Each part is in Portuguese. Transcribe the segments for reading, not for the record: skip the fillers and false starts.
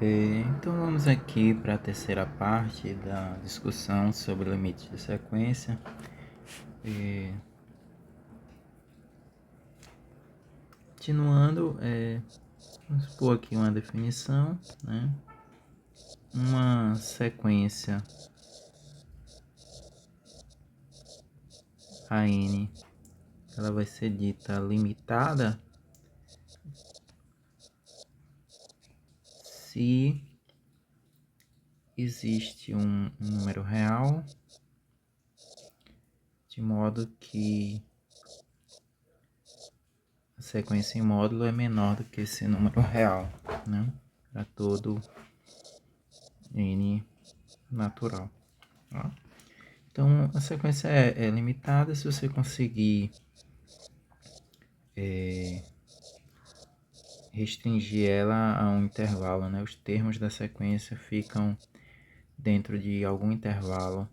Então vamos aqui para a terceira parte da discussão sobre limites de sequência. Continuando, vamos supor aqui uma definição, né? Uma sequência AN, ela vai ser dita limitada se existe um número real, de modo que a sequência em módulo é menor do que esse número real, né? Para todo N natural. Tá? Então, a sequência é limitada se você conseguir restringir ela a um intervalo, né? Os termos da sequência ficam dentro de algum intervalo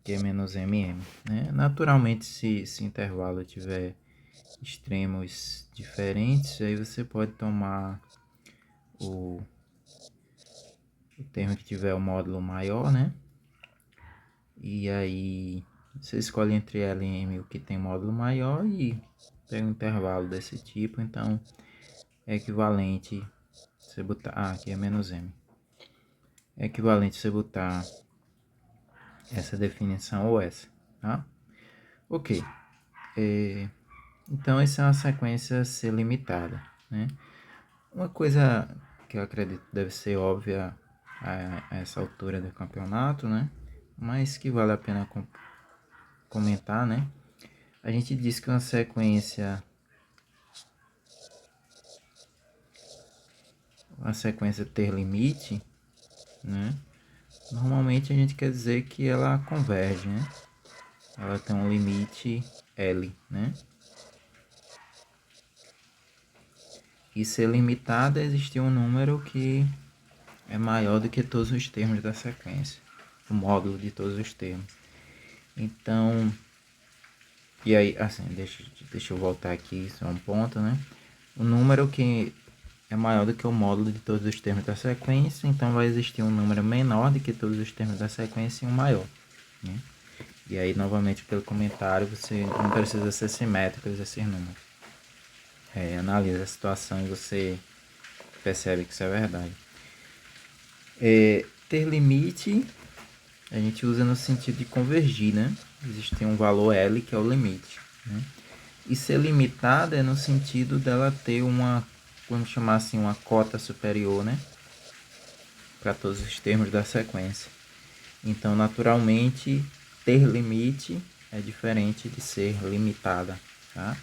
que é menos mm, né? Naturalmente, se esse intervalo tiver extremos diferentes, aí você pode tomar o termo que tiver o módulo maior, né? E aí você escolhe entre L e M o que tem módulo maior e pega um intervalo desse tipo, então é equivalente você botar, aqui é menos M. É equivalente você botar essa definição ou essa, tá? Ok. Então essa é uma sequência C limitada, né? Uma coisa que eu acredito deve ser óbvia a essa altura do campeonato, né? Mas que vale a pena comentar, né? A gente diz que uma sequência ter limite, né? Normalmente a gente quer dizer que ela converge, né? Ela tem um limite L, né? E ser limitada existir um número que é maior do que todos os termos da sequência, o módulo de todos os termos. Então, e aí, assim, deixa eu voltar aqui, só um ponto, né? O número que é maior do que o módulo de todos os termos da sequência, então vai existir um número menor do que todos os termos da sequência e um maior, né? E aí, novamente, pelo comentário, você não precisa ser simétrico esses números. Analisa a situação e você percebe que isso é verdade. Ter limite, a gente usa no sentido de convergir, né? Existe um valor L que é o limite, né? E ser limitada é no sentido dela ter uma, vamos chamar assim, uma cota superior, né? Para todos os termos da sequência. Então, naturalmente, ter limite é diferente de ser limitada, tá?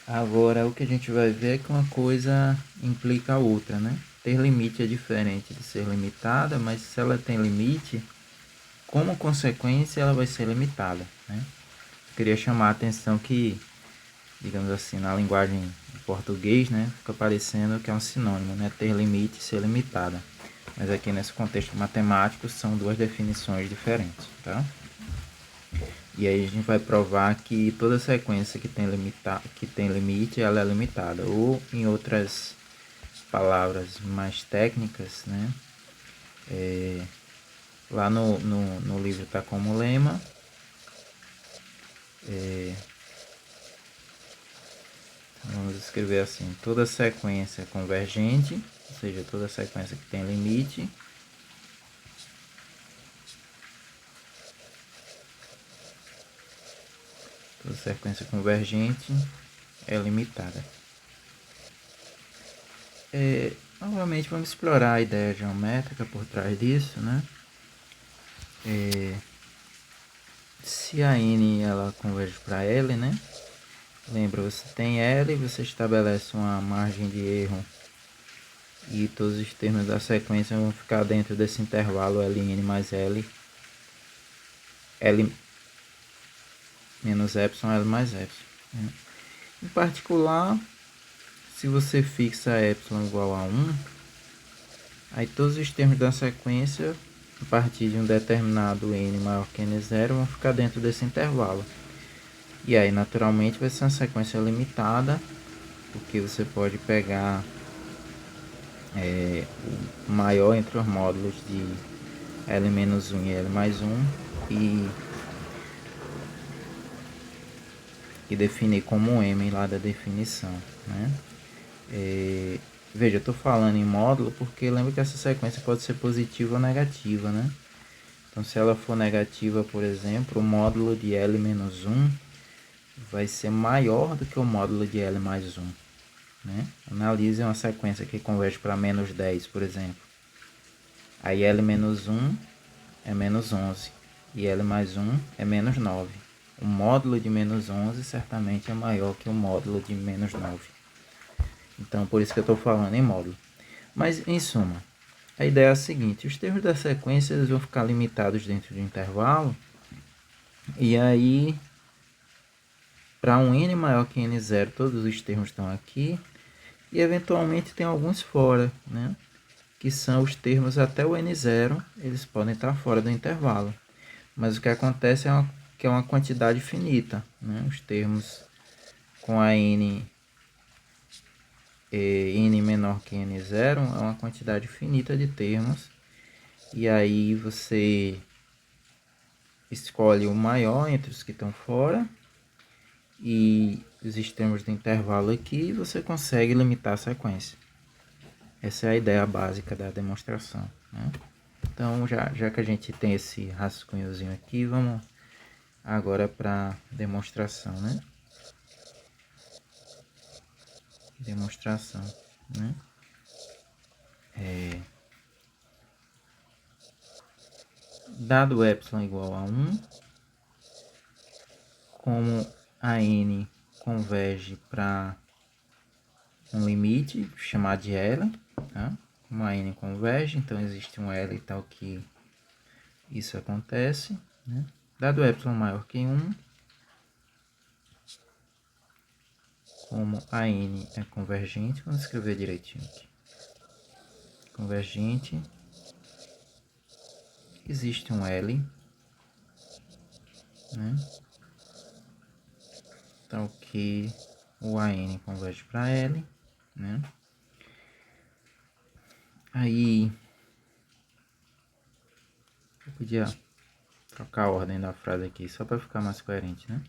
Agora, o que a gente vai ver é que uma coisa implica a outra, né? Ter limite é diferente de ser limitada, mas se ela tem limite, como consequência, ela vai ser limitada, né? Eu queria chamar a atenção que, digamos assim, na linguagem em português, né, fica parecendo que é um sinônimo, né? Ter limite e ser limitada. Mas aqui nesse contexto matemático são duas definições diferentes, tá? E aí a gente vai provar que toda sequência que tem limite, ela é limitada. Ou, em outras palavras mais técnicas, né? Lá no livro está como lema. Vamos escrever assim: toda sequência convergente, ou seja, toda sequência que tem limite, toda sequência convergente é limitada. Novamente vamos explorar a ideia geométrica por trás disso, né? Se a n ela converge para L, né? Lembra, você tem L, você estabelece uma margem de erro e todos os termos da sequência vão ficar dentro desse intervalo Ln mais L, L menos epsilon, L mais epsilon, né? Em particular, se você fixa epsilon igual a 1, aí todos os termos da sequência, a partir de um determinado n maior que n0, vão ficar dentro desse intervalo. E aí, naturalmente, vai ser uma sequência limitada porque você pode pegar o maior entre os módulos de L-1 e L+1 e definir como M lá da definição, né? Veja, eu estou falando em módulo porque lembra que essa sequência pode ser positiva ou negativa, né? Então, se ela for negativa, por exemplo, o módulo de L-1 vai ser maior do que o módulo de L+1, né? Analise uma sequência que converge para -10, por exemplo. Aí L-1 é -11 e L+1 é -9. O módulo de -11 certamente é maior que o módulo de -9. Então, por isso que eu estou falando em módulo. Mas, em suma, a ideia é a seguinte: os termos da sequência eles vão ficar limitados dentro do intervalo. E aí, para um n maior que n0, todos os termos estão aqui. E, eventualmente, tem alguns fora, né? Que são os termos até o n0, eles podem estar fora do intervalo. Mas o que acontece que é uma quantidade finita, né? Os termos com a n menor que n0 é uma quantidade finita de termos. E aí você escolhe o maior entre os que estão fora e os termos do intervalo aqui, você consegue limitar a sequência. Essa é a ideia básica da demonstração, né? Então, já que a gente tem esse rascunhozinho aqui, vamos agora para a demonstração, né? Demonstração, né? Dado epsilon igual a 1, como a n converge para um limite chamado de L, tá? Como a n converge, então existe um L e tal que isso acontece, né? Dado epsilon maior que 1, como a n é convergente, vamos escrever direitinho aqui. Convergente, existe um L, né? Então que o AN converge para L, né? Aí eu podia trocar a ordem da frase aqui só para ficar mais coerente, né?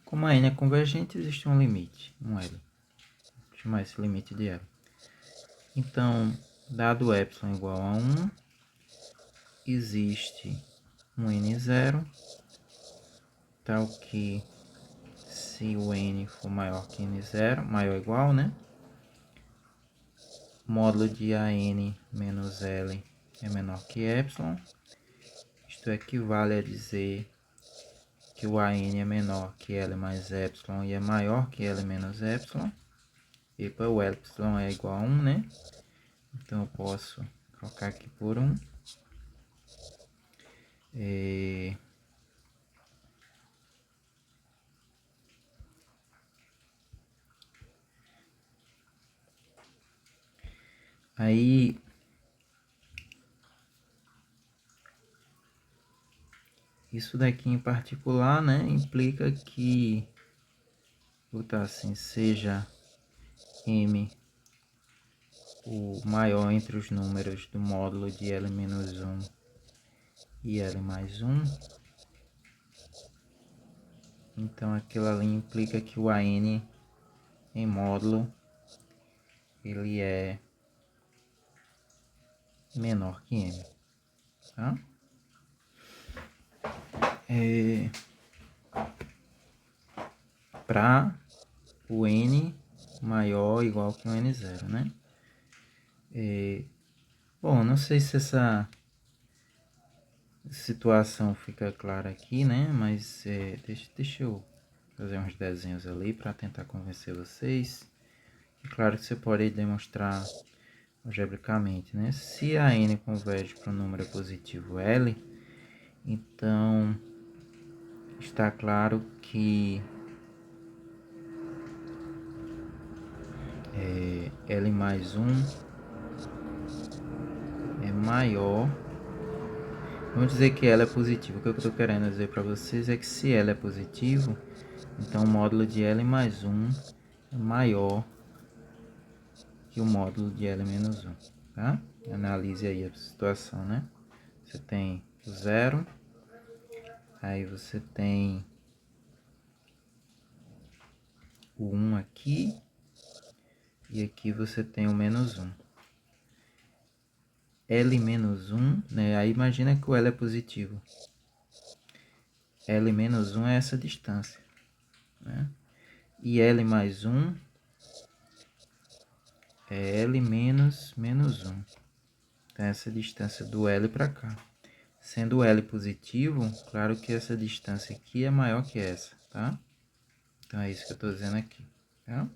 Como a n é convergente, existe um limite, um L. Vou chamar esse limite de L. Então, dado epsilon igual a 1, existe um n0, tal que se o n for maior que n0, maior ou igual, né? Módulo de AN menos L é menor que epsilon. Isto equivale a dizer que o AN é menor que L mais epsilon e é maior que L menos epsilon. E para o epsilon é igual a 1, né? Então eu posso trocar aqui por 1. Aí isso daqui em particular, né, implica que, vou botar assim, seja M o maior entre os números do módulo de L-1 e L mais 1. Então aquilo ali implica que o AN em módulo ele é menor que M, tá? Para o N maior ou igual que o N0, né? Bom, não sei se essa situação fica clara aqui, né? Mas deixa eu fazer uns desenhos ali para tentar convencer vocês. É claro que você pode demonstrar algebricamente, né? Se a n converge para um número positivo L, então está claro que L mais 1 é maior. Vamos dizer que L é positivo. O que eu estou querendo dizer para vocês é que se L é positivo, então o módulo de L mais 1 é maior e o módulo de L menos 1, tá? Analise aí a situação, né? Você tem o 0, aí você tem o 1 aqui, e aqui você tem o menos 1. L menos 1, né? Aí imagina que o L é positivo. L menos 1 é essa distância, né? E L mais 1 é L menos 1. Então, essa distância do L para cá. Sendo o L positivo, claro que essa distância aqui é maior que essa, tá? Então, é isso que eu estou dizendo aqui, tá?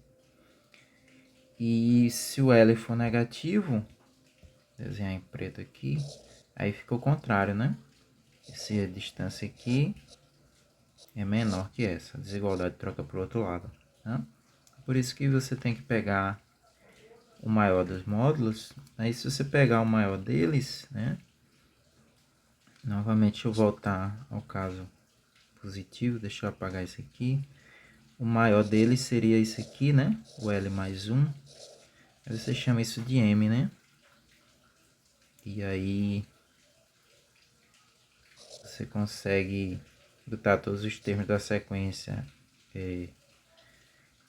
E se o L for negativo, vou desenhar em preto aqui, aí fica o contrário, né? Essa distância aqui é menor que essa. A desigualdade troca para o outro lado, tá? Por isso que você tem que pegar o maior dos módulos. Aí se você pegar o maior deles, né? Novamente eu voltar ao caso positivo, deixa eu apagar isso aqui. O maior deles seria esse aqui, né? O L mais 1. Aí você chama isso de M, né? E aí você consegue botar todos os termos da sequência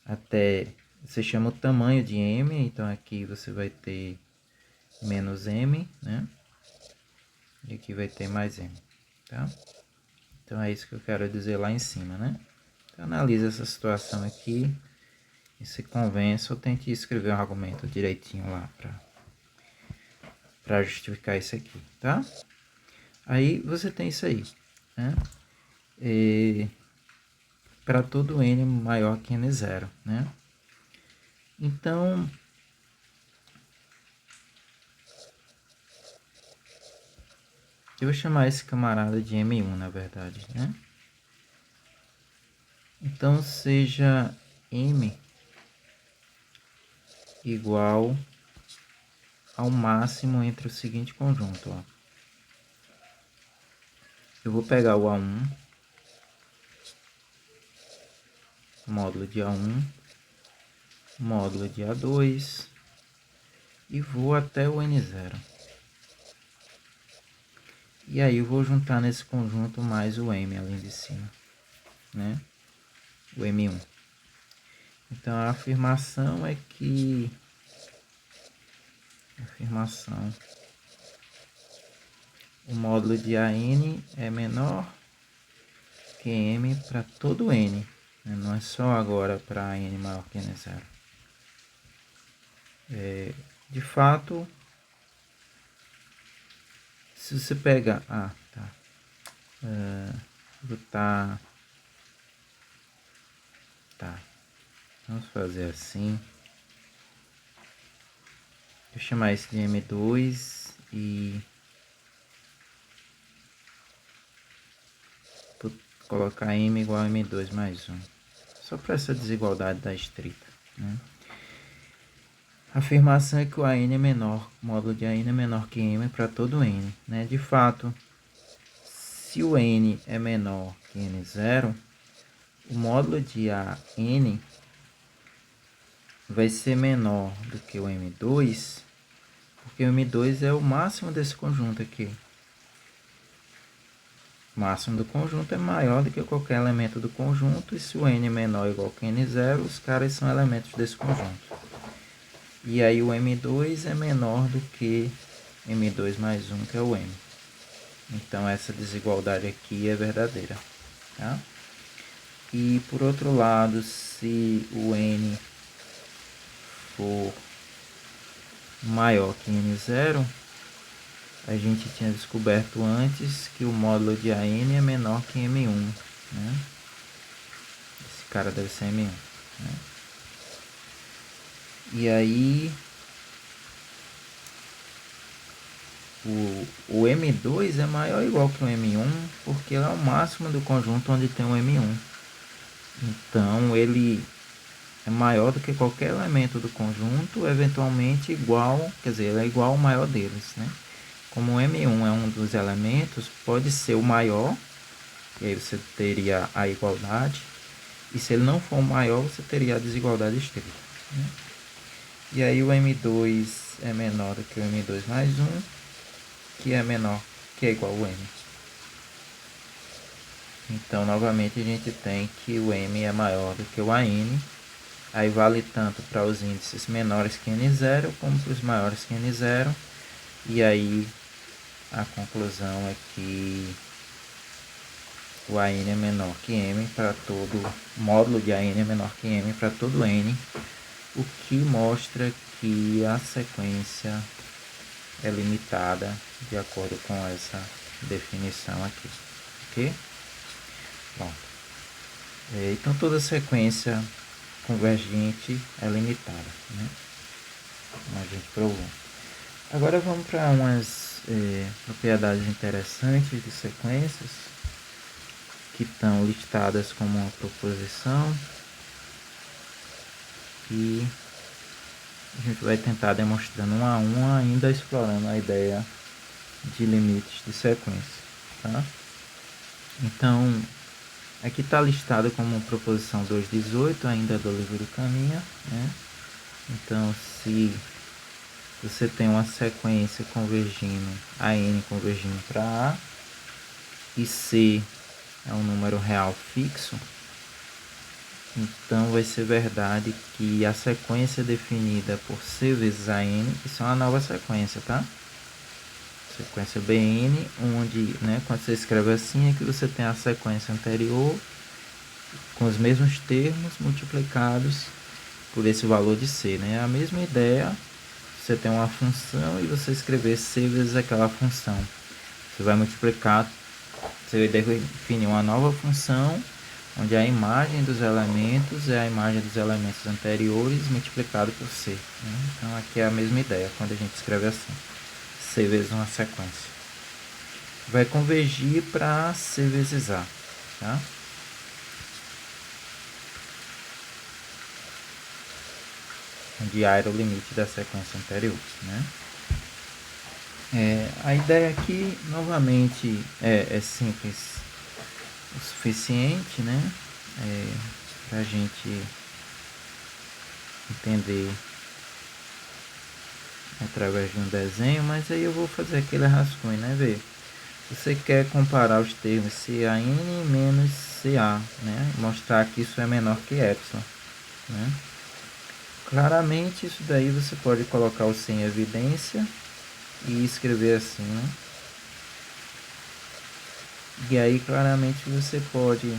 até... Você chama o tamanho de M, então aqui você vai ter menos M, né? E aqui vai ter mais M, tá? Então é isso que eu quero dizer lá em cima, né? Então analisa essa situação aqui e se convença ou tente escrever um argumento direitinho lá para justificar isso aqui, tá? Aí você tem isso aí, né? Para todo n maior que n0, né? Então, eu vou chamar esse camarada de M1, na verdade, né? Então, seja M igual ao máximo entre o seguinte conjunto, ó. Eu vou pegar o A1, módulo de A1, módulo de A2 e vou até o N0. E aí eu vou juntar nesse conjunto mais o M ali de cima, né? O M1. Então a afirmação é que o módulo de AN é menor que M para todo N, né? Não é só agora para N maior que N0. De fato, se você pega... botar... Tá, vamos fazer assim. Vou chamar esse de M2 e vou colocar M igual a M2 mais 1. Só para essa desigualdade da estrita, né? A afirmação é que o AN é menor, o módulo de AN é menor que M para todo N, né? De fato, se o N é menor que N0, o módulo de AN vai ser menor do que o M2, porque o M2 é o máximo desse conjunto aqui. O máximo do conjunto é maior do que qualquer elemento do conjunto, e se o N é menor ou igual que N0, os caras são elementos desse conjunto. E aí o M2 é menor do que M2 mais 1, que é o M. Então essa desigualdade aqui é verdadeira, tá? E por outro lado, se o N for maior que N0, a gente tinha descoberto antes que o módulo de AN é menor que M1, né? Esse cara deve ser M1, né? E aí o M2 é maior ou igual que o M1, porque ele é o máximo do conjunto onde tem o M1. Então ele é maior do que qualquer elemento do conjunto, eventualmente igual, quer dizer, ele é igual ao maior deles, né? Como o M1 é um dos elementos, pode ser o maior, e aí você teria a igualdade, e se ele não for o maior, você teria a desigualdade estrita, né? E aí o M2 é menor do que o M2 mais 1, que é menor, que é igual ao M. Então, novamente, a gente tem que o M é maior do que o AN. Aí vale tanto para os índices menores que N0, como para os maiores que N0. E aí a conclusão é que o AN é menor que M para todo, o módulo de AN é menor que M para todo N, o que mostra que a sequência é limitada de acordo com essa definição aqui, ok? Bom, então toda sequência convergente é limitada, né? Como a gente provou. Agora vamos para umas propriedades interessantes de sequências que estão listadas como uma proposição e a gente vai tentar demonstrando um a um, ainda explorando a ideia de limites de sequência, tá? Então, aqui está listado como proposição 218, ainda do livro do caminho, né? Então, se você tem uma sequência convergindo, a n convergindo para A, e C é um número real fixo, então vai ser verdade que a sequência definida por C vezes AN, isso é uma nova sequência, tá? Sequência BN, onde, né, quando você escreve assim, é que você tem a sequência anterior com os mesmos termos multiplicados por esse valor de C, né? É a mesma ideia, você tem uma função e você escrever C vezes aquela função. Você vai multiplicar, você vai definir uma nova função, onde a imagem dos elementos é a imagem dos elementos anteriores multiplicado por C, né? Então aqui é a mesma ideia quando a gente escreve assim, C vezes uma sequência. Vai convergir para C vezes A, tá? Onde A era o limite da sequência anterior, né? A ideia aqui, novamente, é simples o suficiente, né? Para a gente entender através de um desenho, mas aí eu vou fazer aquele rascunho, né? Ver. Você quer comparar os termos CAN menos CA, né? Mostrar que isso é menor que epsilon, né? Claramente isso daí você pode colocar o C em evidência e escrever assim, né? E aí claramente você pode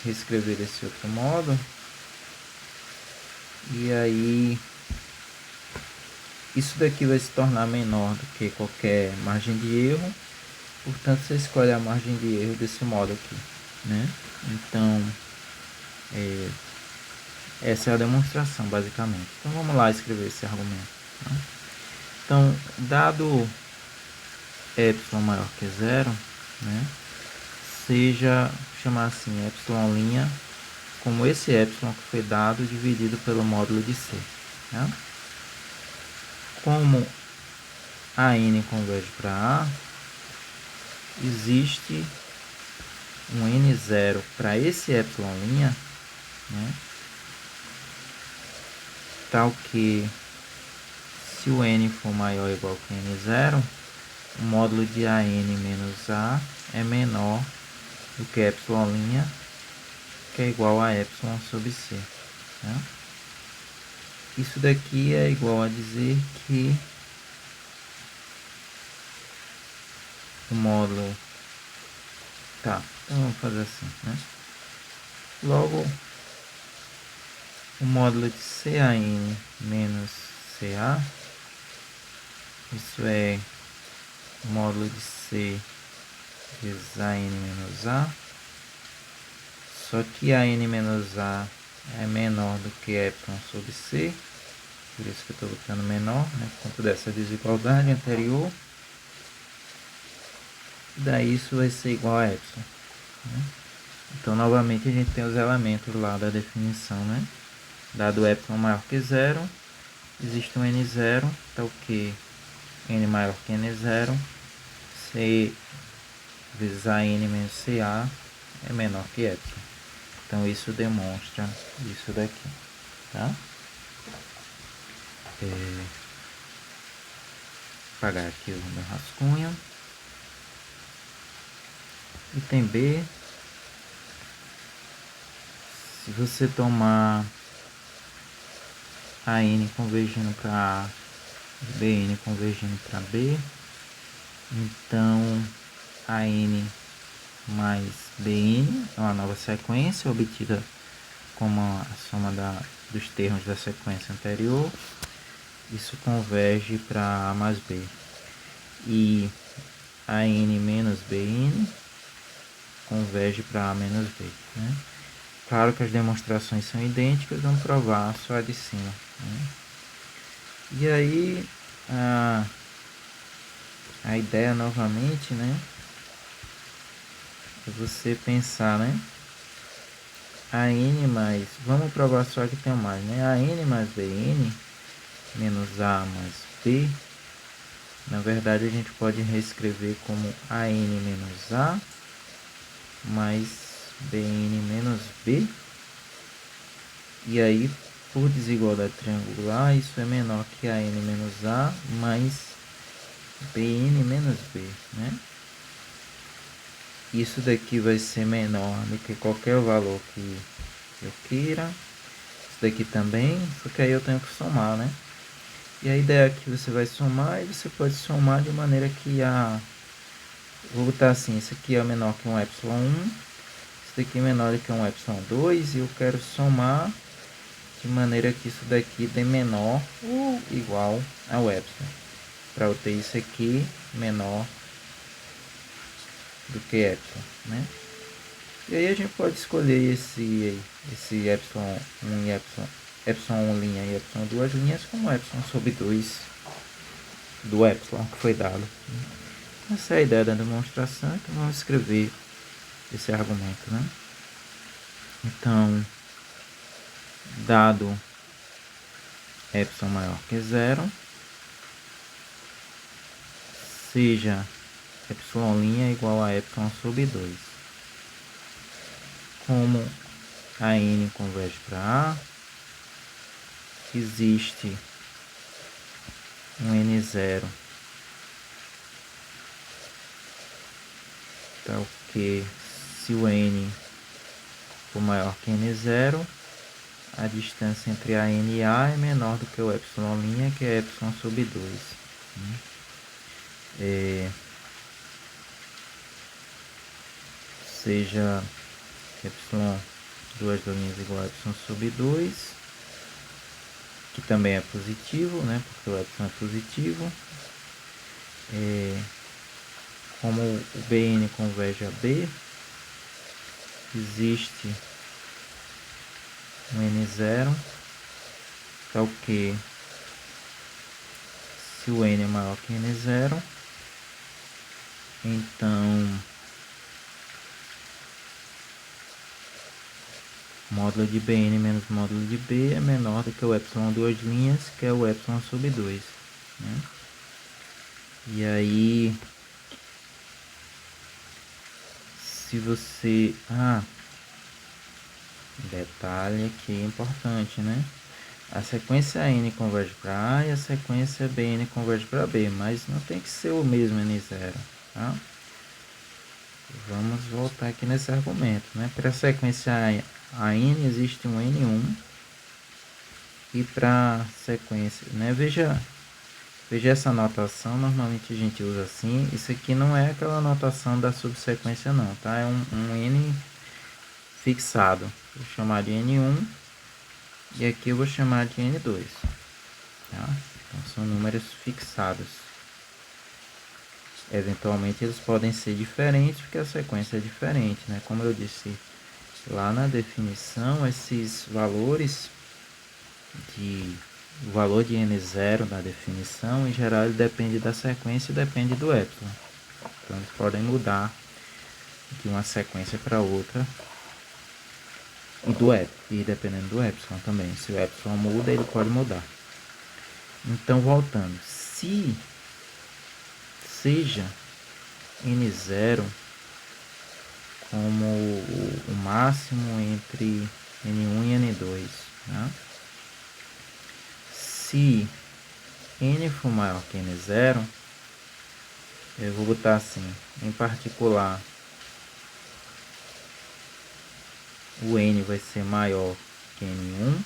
reescrever desse outro modo. E aí isso daqui vai se tornar menor do que qualquer margem de erro. Portanto, você escolhe a margem de erro desse modo aqui, né? Então, essa é a demonstração, basicamente. Então, vamos lá escrever esse argumento, tá? Então, dado epsilon maior que zero, né? Seja, chamar assim, epsilon' como esse epsilon que foi dado dividido pelo módulo de C, tá? Como a n converge para A, existe um n0 para esse epsilon', né? Tal que se o n for maior ou igual que n0, o módulo de AN menos A é menor do que epsilon', que é igual a epsilon sobre C, né? Isso daqui é igual a dizer que o módulo... Tá, então vamos fazer assim, né? Logo, o módulo de CAN menos CA, isso é o módulo de C vezes AN menos A, só que AN menos A é menor do que epsilon sobre C, por isso que eu estou botando menor, né, por conta dessa desigualdade anterior. Daí isso vai ser igual a epsilon, né? Então novamente a gente tem os elementos lá da definição, né? Dado epsilon maior que zero, existe um n0, tal que n maior que n0, C vezes a n menos CA é menor que epsilon. Então isso demonstra isso daqui, tá? Apagar aqui o meu rascunho. Item B. Se você tomar a N convergindo para A e BN convergindo para B, então a N mais BN é uma nova sequência obtida como a soma dos termos da sequência anterior. Isso converge para A mais B. E a N menos BN converge para A menos B, né? Claro que as demonstrações são idênticas, vamos provar só a de cima, né? E aí a ideia novamente, né, é você pensar, né, a N mais, vamos provar só que tem mais, né, a N mais BN menos A mais B, na verdade a gente pode reescrever como AN menos A mais BN menos B, e aí por desigualdade triangular isso é menor que AN menos A mais BN menos B, né? Isso daqui vai ser menor do que qualquer valor que eu queira. Isso daqui também, só que aí eu tenho que somar, né? E a ideia é que você vai somar e você pode somar de maneira que vou botar assim, isso aqui é menor que um epsilon 1, isso daqui é menor que um epsilon 2 e eu quero somar de maneira que isso daqui dê menor ou igual ao epsilon. Para eu ter isso aqui menor do que epsilon, né? E aí a gente pode escolher esse epsilon 1 e epsilon 1 linha e epsilon 2 linhas como epsilon sobre 2 do epsilon que foi dado. Essa é a ideia da demonstração, então vamos escrever esse argumento, né? Então, dado epsilon maior que zero, seja epsilon' igual a epsilon sobre 2. Como a N converge para A, existe um N0 tal que se o N for maior que N0, a distância entre a N e A é menor do que o epsilon', que é epsilon sobre 2. Seja epsilon duas linhas igual a epsilon sobre 2, que também é positivo, né? Porque o epsilon é positivo. Como o BN converge a B, existe um N0 tal que se o N é maior que N0, então módulo de Bn menos módulo de B é menor do que o epsilon duas linhas, que é o epsilon sobre 2, né? E aí, se você... detalhe aqui importante, né? A sequência N converge para A e a sequência Bn converge para B, mas não tem que ser o mesmo N0, tá? Vamos voltar aqui nesse argumento, né? Para a sequência AN existe um N1 e para a sequência, né? Veja essa notação, normalmente a gente usa assim. Isso aqui não é aquela notação da subsequência não, tá? É um N fixado. Vou chamar de N1 e aqui eu vou chamar de N2, tá? Então são números fixados. Eventualmente eles podem ser diferentes porque a sequência é diferente, né? Como eu disse lá na definição, esses valores o valor de N0 na definição, em geral, ele depende da sequência e depende do epsilon. Então eles podem mudar de uma sequência para outra e dependendo do epsilon também. Se o epsilon muda, ele pode mudar. Então, voltando, se seja N0 como o máximo entre N1 e N2, né? Se n for maior que n0, eu vou botar assim, em particular, o n vai ser maior que n1,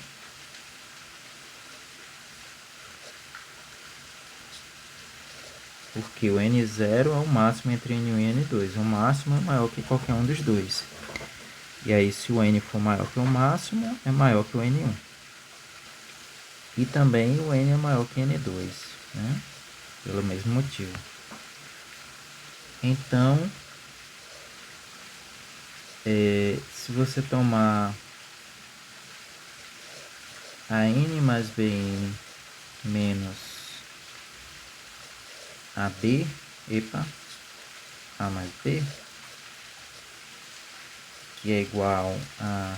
porque o n0 é o máximo entre n1 e n2, o máximo é maior que qualquer um dos dois. E aí, se o n for maior que o máximo, é maior que o n1. E também o n é maior que n2, né? Pelo mesmo motivo. Então, se você tomar a n mais bn menos AB, A mais B, que é igual a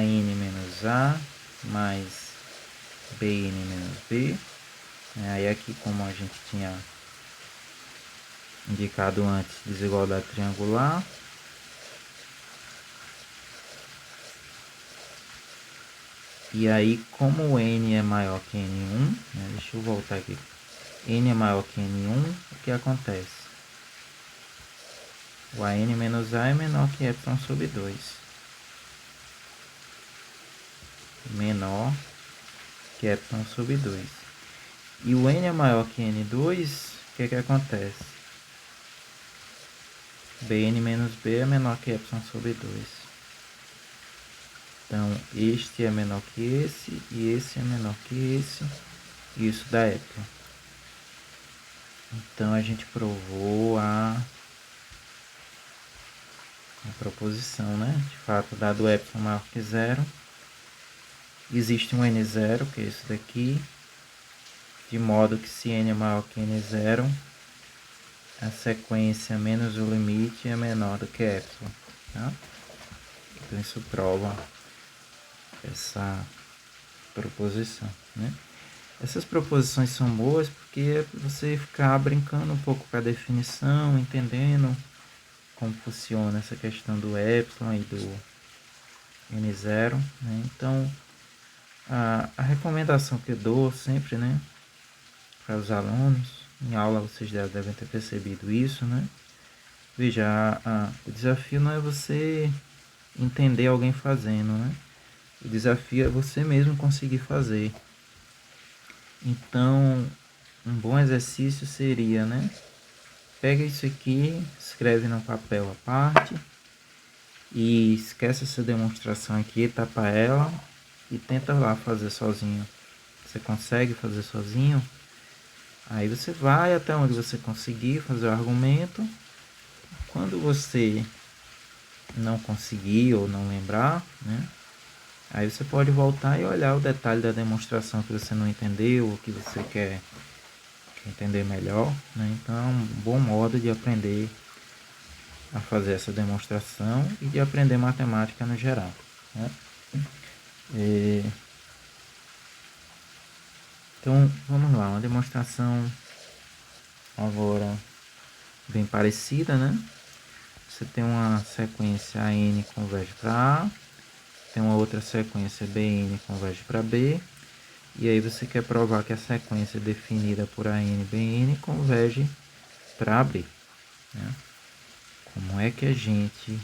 N menos A mais BN menos B. Aí aqui, como a gente tinha indicado antes, desigualdade triangular. E aí, como o N é maior que N1, né, deixa eu voltar aqui. N é maior que N1, o que acontece? O AN menos A é menor que epsilon sobre 2. Menor que epsilon sobre 2. E o N é maior que N2, o que acontece? Bn menos B é menor que epsilon sobre 2. Então, este é menor que esse, e esse é menor que esse, e isso dá epsilon. Então, a gente provou a proposição, né? De fato, dado epsilon maior que zero, existe um n0, que é esse daqui, de modo que se n é maior que n0, a sequência menos o limite é menor do que epsilon. Tá? Então, isso prova essa proposição, né? Essas proposições são boas porque é você ficar brincando um pouco com a definição, entendendo como funciona essa questão do epsilon e do n0, né? Então, a recomendação que eu dou sempre, né, para os alunos, em aula vocês já devem ter percebido isso, né? Veja, o desafio não é você entender alguém fazendo, né? O desafio é você mesmo conseguir fazer. Então, um bom exercício seria, né? Pega isso aqui, escreve no papel a parte e esquece essa demonstração aqui, tapa ela e tenta lá fazer sozinho. Você consegue fazer sozinho? Aí você vai até onde você conseguir fazer o argumento. Quando você não conseguir ou não lembrar, né? Aí você pode voltar e olhar o detalhe da demonstração que você não entendeu, ou que você quer entender melhor, né? Então é um bom modo de aprender a fazer essa demonstração e de aprender matemática no geral, né? Então vamos lá, uma demonstração agora bem parecida, né? Você tem uma sequência AN converge para A, tem uma outra sequência BN converge para B, e aí você quer provar que a sequência definida por AN BN converge para B, né? Como é que a gente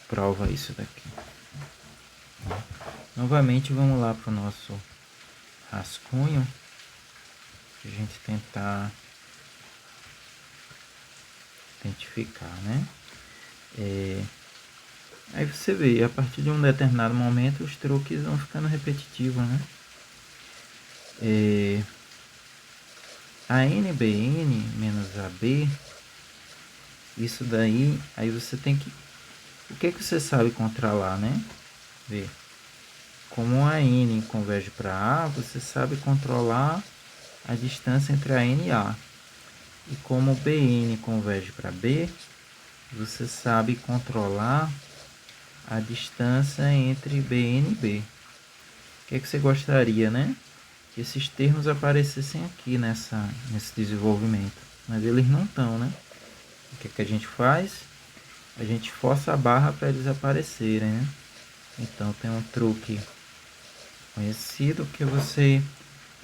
prova isso daqui? Novamente vamos lá para o nosso rascunho, para a gente tentar identificar, né? Aí você vê, a partir de um determinado momento os truques vão ficando repetitivos, né? A NBN menos AB, isso daí, aí você tem que... O que você sabe controlar, né? Vê. Como a N converge para A, você sabe controlar a distância entre a N e A. E como BN converge para B, você sabe controlar a distância entre BN e B. O que você gostaria, né? Que esses termos aparecessem aqui nesse desenvolvimento. Mas eles não estão, né? O que a gente faz? A gente força a barra para eles aparecerem, né? Então tem um truque conhecido que você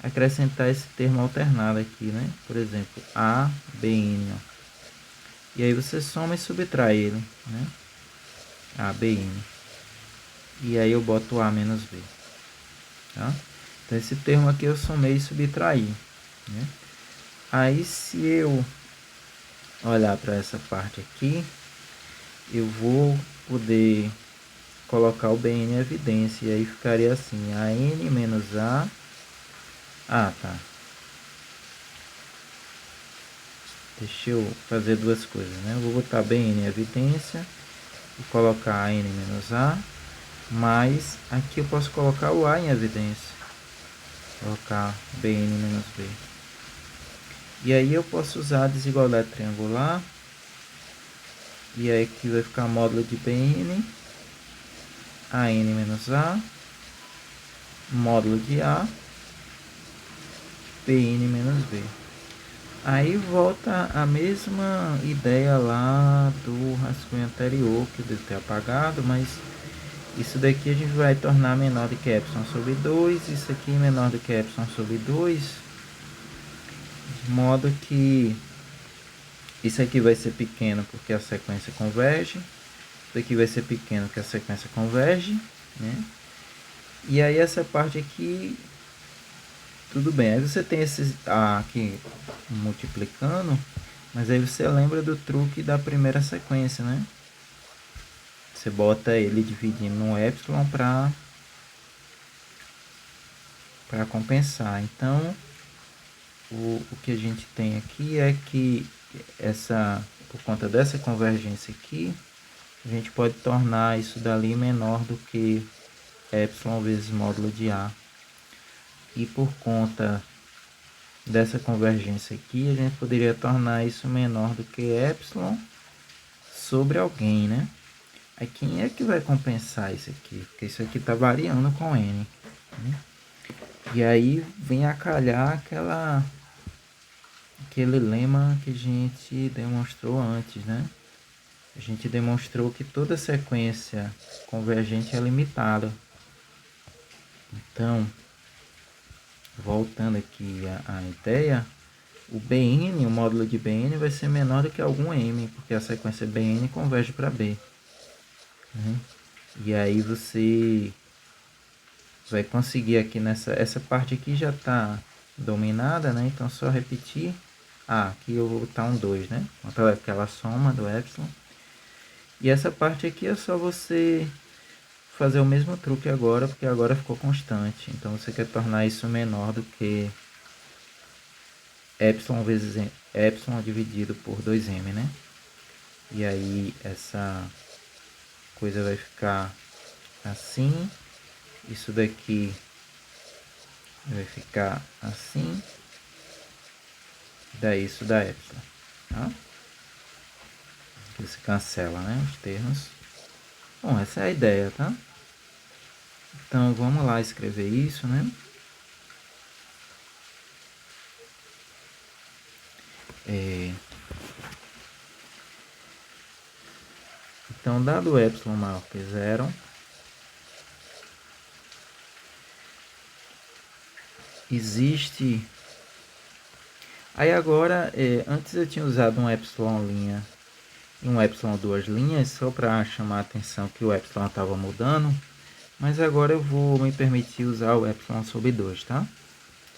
acrescentar esse termo alternado aqui, né? Por exemplo, A, BN. E aí você soma e subtrai ele, né? A, BN. E aí eu boto A menos B. Tá? Então esse termo aqui eu somei e subtraí, né? Aí se eu olhar para essa parte aqui, eu vou poder colocar o BN em evidência. E aí ficaria assim, AN menos A. Ah, tá. Deixa eu fazer duas coisas, né? Eu vou botar BN em evidência e colocar AN menos A. Mas aqui eu posso colocar o A em evidência. Colocar BN menos B. E aí eu posso usar a desigualdade triangular. E aí aqui vai ficar módulo de BN. AN menos A. Módulo de A. BN menos B. Aí volta a mesma ideia lá do rascunho anterior, que eu devo ter apagado, mas isso daqui a gente vai tornar menor do que epsilon sobre 2, isso aqui menor do que epsilon sobre 2, de modo que isso aqui vai ser pequeno porque a sequência converge, isso aqui vai ser pequeno porque a sequência converge, né? E aí essa parte aqui, tudo bem, aí você tem esse aqui multiplicando, mas aí você lembra do truque da primeira sequência, né? Você bota ele dividindo no epsilon para compensar. Então, o que a gente tem aqui é que por conta dessa convergência aqui, a gente pode tornar isso dali menor do que epsilon vezes módulo de A. E por conta dessa convergência aqui, a gente poderia tornar isso menor do que epsilon sobre alguém, né? Aí quem é que vai compensar isso aqui? Porque isso aqui está variando com N. Né? E aí vem a calhar aquele lema que a gente demonstrou antes, né? A gente demonstrou que toda sequência convergente é limitada. Então, voltando aqui à ideia, o Bn, o módulo de Bn vai ser menor do que algum M, porque a sequência Bn converge para B. Né? E aí você vai conseguir aqui essa parte aqui já está dominada, né? Então só repetir. Aqui eu vou botar um 2, né? Então aquela soma do epsilon. E essa parte aqui é só você fazer o mesmo truque agora, porque agora ficou constante. Então você quer tornar isso menor do que epsilon vezes epsilon dividido por 2m, né? E aí essa coisa vai ficar assim. Isso daqui vai ficar assim. Daí isso dá epsilon. Tá? Aqui você cancela, né, os termos. Bom, essa é a ideia, tá? Então vamos lá escrever isso, né? Então, dado epsilon maior que zero, existe... Aí agora, antes eu tinha usado um epsilon linha e um epsilon duas linhas, só para chamar a atenção que o epsilon estava mudando, mas agora eu vou me permitir usar o epsilon sobre 2, tá?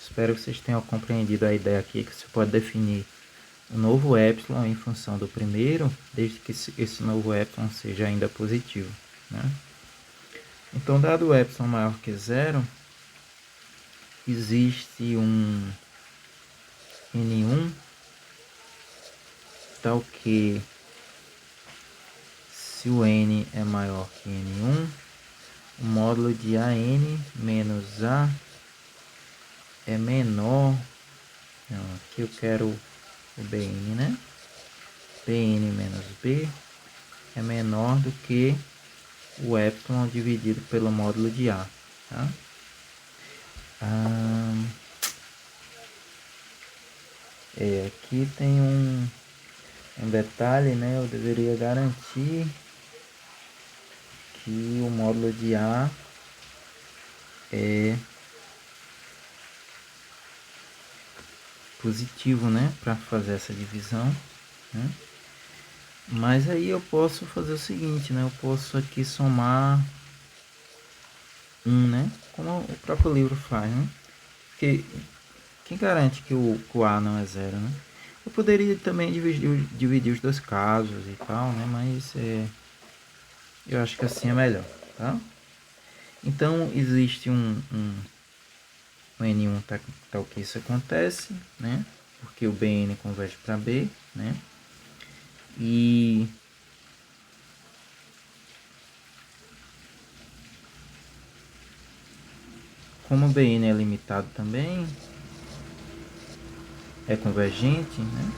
Espero que vocês tenham compreendido a ideia aqui, que você pode definir o novo epsilon em função do primeiro, desde que esse novo epsilon seja ainda positivo, né? Então, dado o epsilon maior que zero, existe um N1 tal que se o N é maior que N1, o módulo de AN menos A é menor. Não, aqui eu quero o BN, né? BN menos B é menor do que o epsilon dividido pelo módulo de A. Tá? Aqui tem um detalhe, né? Eu deveria garantir que o módulo de A é positivo, né, para fazer essa divisão, né? Mas aí eu posso fazer o seguinte, né, eu posso aqui somar 1, né, como o próprio livro faz, né? Porque quem garante que o A não é zero, né? Eu poderia também dividir os dois casos e tal, né, mas eu acho que assim é melhor, tá? Então existe um N1 tal que isso acontece, né? Porque o BN converge para B, né? E como o BN é limitado também, é convergente, né?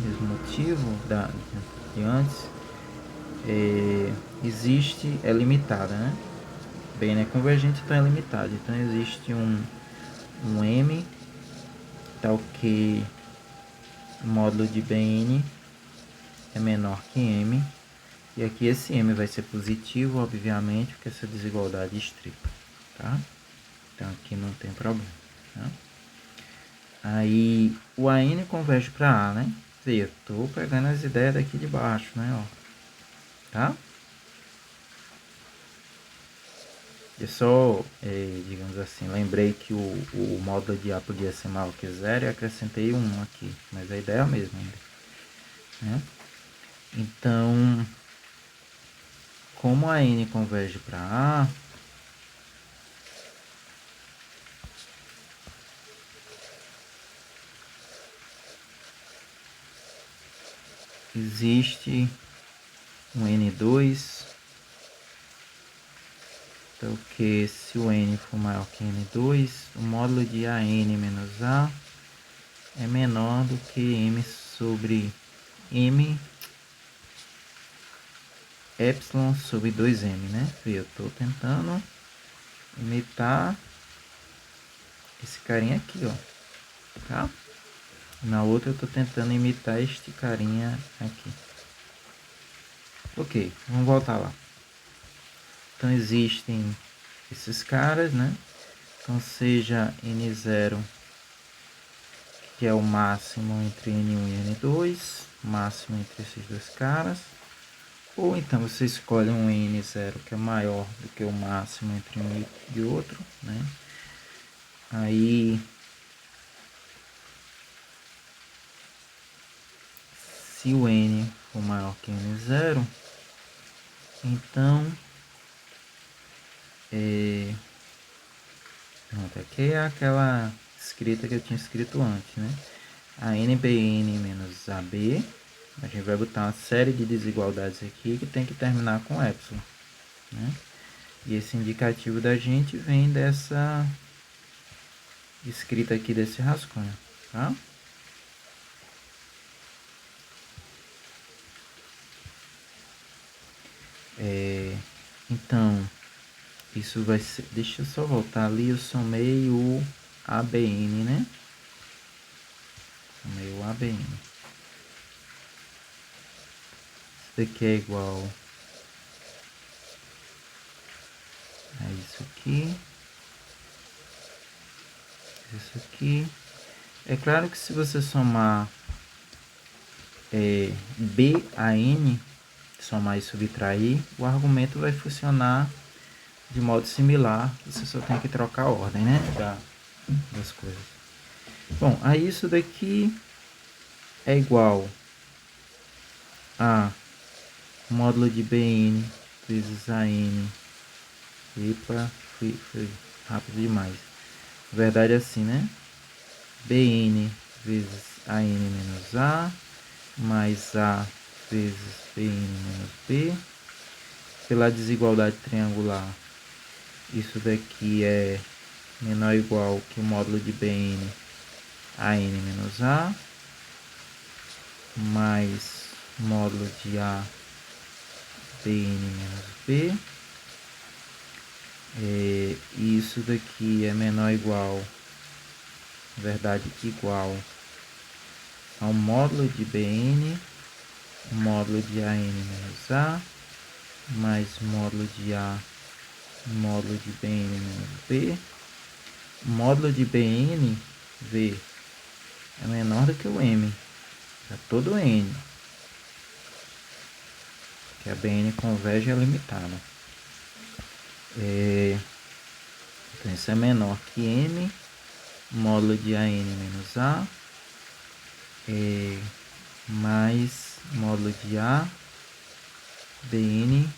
Mesmo motivo de antes, é limitada, né? BN é convergente, então é limitado. Então existe um M tal que o módulo de Bn é menor que M. E aqui esse M vai ser positivo, obviamente, porque essa desigualdade é estripa, tá? Então aqui não tem problema, tá? Aí o AN converge para A, né? Eu tô pegando as ideias daqui de baixo, né? Ó, tá? Eu só, digamos assim, lembrei que o módulo de A podia ser maior que zero e acrescentei um aqui, mas a ideia é a mesma ainda, né? Então, como a N converge para A, existe um N2, então que se o N for maior que N2, o módulo de AN menos A é menor do que M sobre M epsilon sobre 2M, né? Eu estou tentando imitar esse carinha aqui, ó, tá? Na outra eu estou tentando imitar este carinha aqui. Ok, vamos voltar lá. Então existem esses caras, né? Então seja N0, que é o máximo entre N1 e N2, máximo entre esses dois caras. Ou então você escolhe um N0 que é maior do que o máximo entre um e outro, né? Aí, se o N for maior que N0, então, pronto, aqui é aquela escrita que eu tinha escrito antes, né? A NBN menos AB, a gente vai botar uma série de desigualdades aqui que tem que terminar com epsilon, né? E esse indicativo da gente vem dessa escrita aqui desse rascunho, tá? Então, isso vai ser... Deixa eu só voltar ali, eu somei o ABN, né? Somei o ABN. Isso daqui é igual a isso aqui. Isso aqui. É claro que se você somar B a N, somar e subtrair, o argumento vai funcionar de modo similar. Você só tem que trocar a ordem, né? Das coisas. Bom, aí isso daqui é igual a módulo de Bn vezes AN. Epa, foi rápido demais. Na verdade é assim, né? Bn vezes AN menos A, mais A vezes Bn menos B. Pela desigualdade triangular, isso daqui é menor ou igual que o módulo de Bn AN menos A, mais módulo de A Bn menos B. E isso daqui é menor ou igual, na verdade igual ao módulo de Bn, módulo de AN menos A, mais módulo de A, módulo de Bn menos B. Módulo de Bn, V, é menor do que o M, para todo N, que a Bn converge é limitada. Então isso é menor que M, módulo de AN menos A, mais módulo de A, Bn.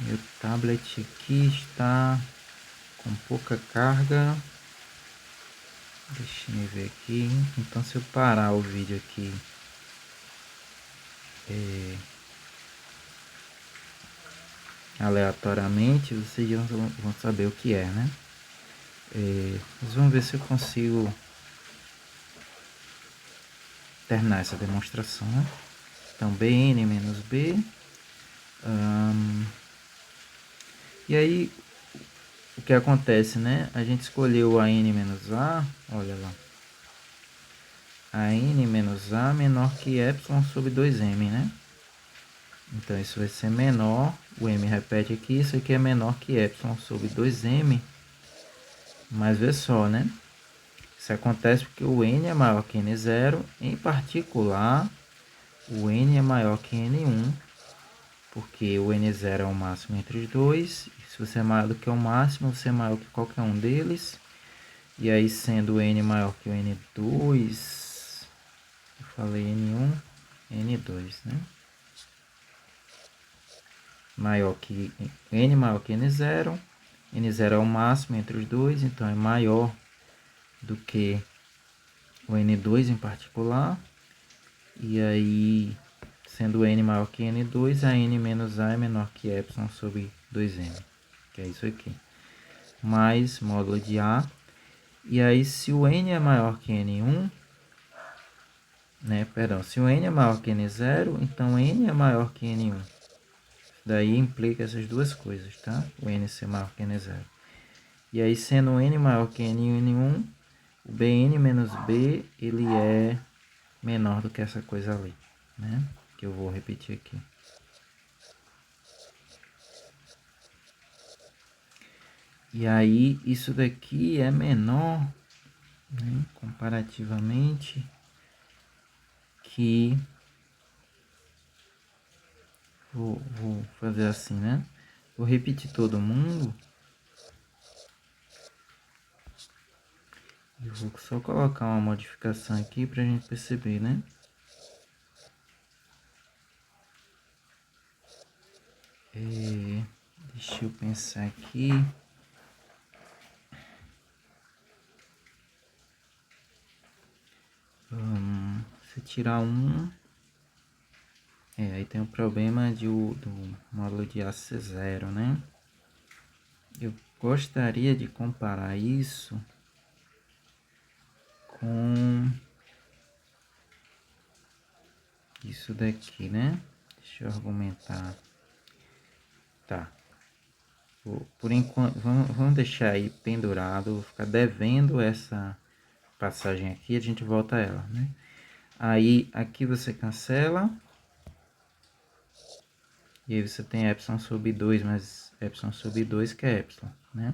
Meu tablet aqui está com pouca carga. Deixa eu ver aqui. Então se eu parar o vídeo aqui aleatoriamente, vocês vão saber o que é, né? Mas vamos ver se eu consigo terminar essa demonstração, né? Então Bn menos B. E aí o que acontece, né? A gente escolheu a n menos a, olha lá. A n menos a menor que epsilon sobre 2m, né? Então isso vai ser menor, o m repete aqui, isso aqui é menor que epsilon sobre 2m. Mas vê só, né? Isso acontece porque o n é maior que n0, em particular, o n é maior que n1, porque o n0 é o máximo entre os dois. Se você é maior do que o máximo, você é maior que qualquer um deles. E aí, sendo o n maior que o n2, eu falei n1, n2, né? Maior que n maior que n0. N0 é o máximo entre os dois, então é maior do que o n2 em particular. E aí, sendo n maior que n2, a n menos a é menor que epsilon sobre 2m, que é isso aqui. Mais módulo de a. E aí, se o n é maior que n1, né, perdão, se o n é maior que n0, então n é maior que n1. Daí implica essas duas coisas, tá? O n ser maior que n0. E aí, sendo n maior que n1, o Bn menos B, ele é menor do que essa coisa ali, né? Que eu vou repetir aqui. E aí, isso daqui é menor, né, comparativamente, que... Vou fazer assim, né? Vou repetir todo mundo. Eu vou só colocar uma modificação aqui para a gente perceber, né? Deixa eu pensar aqui. Se tirar um... aí tem o problema do módulo de A ser zero, né? Eu gostaria de comparar isso com isso daqui, né? Deixa eu argumentar. Tá. Por enquanto, vamos deixar aí pendurado, vou ficar devendo essa passagem aqui, a gente volta a ela, né? Aí, aqui você cancela. E aí você tem epsilon sobre 2 mais epsilon sobre 2, que é epsilon, né?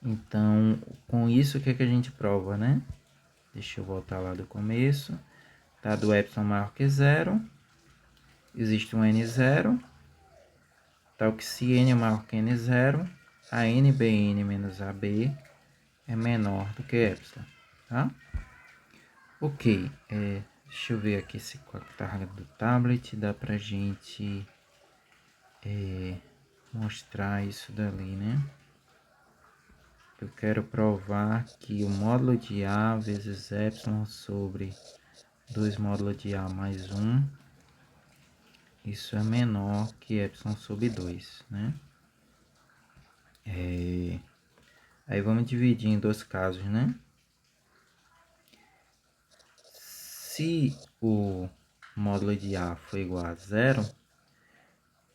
Então, com isso, o que é que a gente prova, né? Deixa eu voltar lá do começo. Tá, do epsilon maior que zero. Existe um n0. Tal que se n é maior que n0, a nbn menos ab é menor do que epsilon, tá? Ok, deixa eu ver aqui se com a carga do tablet dá pra gente mostrar isso dali, né? Eu quero provar que o módulo de A vezes epsilon sobre 2 módulo de A mais 1, isso é menor que epsilon sobre 2, né? Aí vamos dividir em dois casos, né? Se o módulo de A for igual a zero,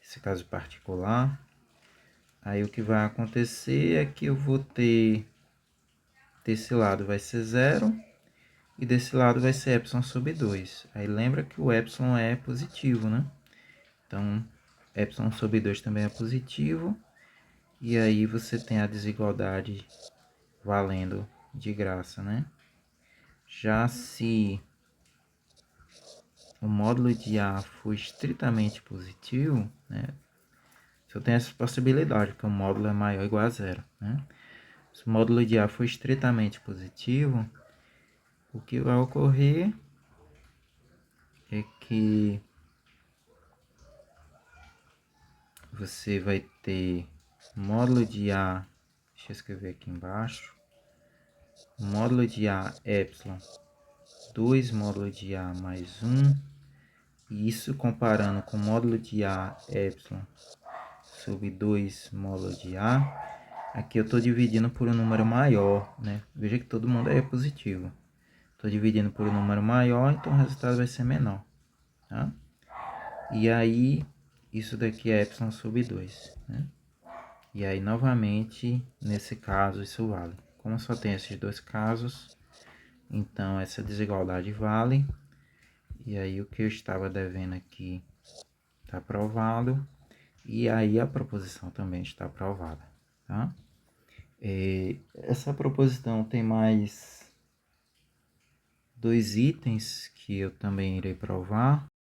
esse caso particular, aí o que vai acontecer é que eu vou ter, desse lado vai ser zero, e desse lado vai ser epsilon sobre 2. Aí lembra que o epsilon é positivo, né? Então, epsilon sobre 2 também é positivo. E aí você tem a desigualdade valendo de graça, né? Já se o módulo de A for estritamente positivo, né? Só tem essa possibilidade, porque o módulo é maior ou igual a zero, né? Se o módulo de A for estritamente positivo, o que vai ocorrer é que você vai ter módulo de A, deixa eu escrever aqui embaixo, módulo de A epsilon, 2 módulo de A mais 1, e isso comparando com o módulo de A epsilon sobre 2 módulo de A, aqui eu estou dividindo por um número maior, né? Veja que todo mundo aí é positivo. Estou dividindo por um número maior, então o resultado vai ser menor, tá? E aí, isso daqui é epsilon sobre 2, né? E aí, novamente, nesse caso, isso vale. Como só tem esses dois casos, então essa desigualdade vale. E aí, o que eu estava devendo aqui está provado. E aí, a proposição também está aprovada, tá? Essa proposição tem mais 2 itens que eu também irei provar.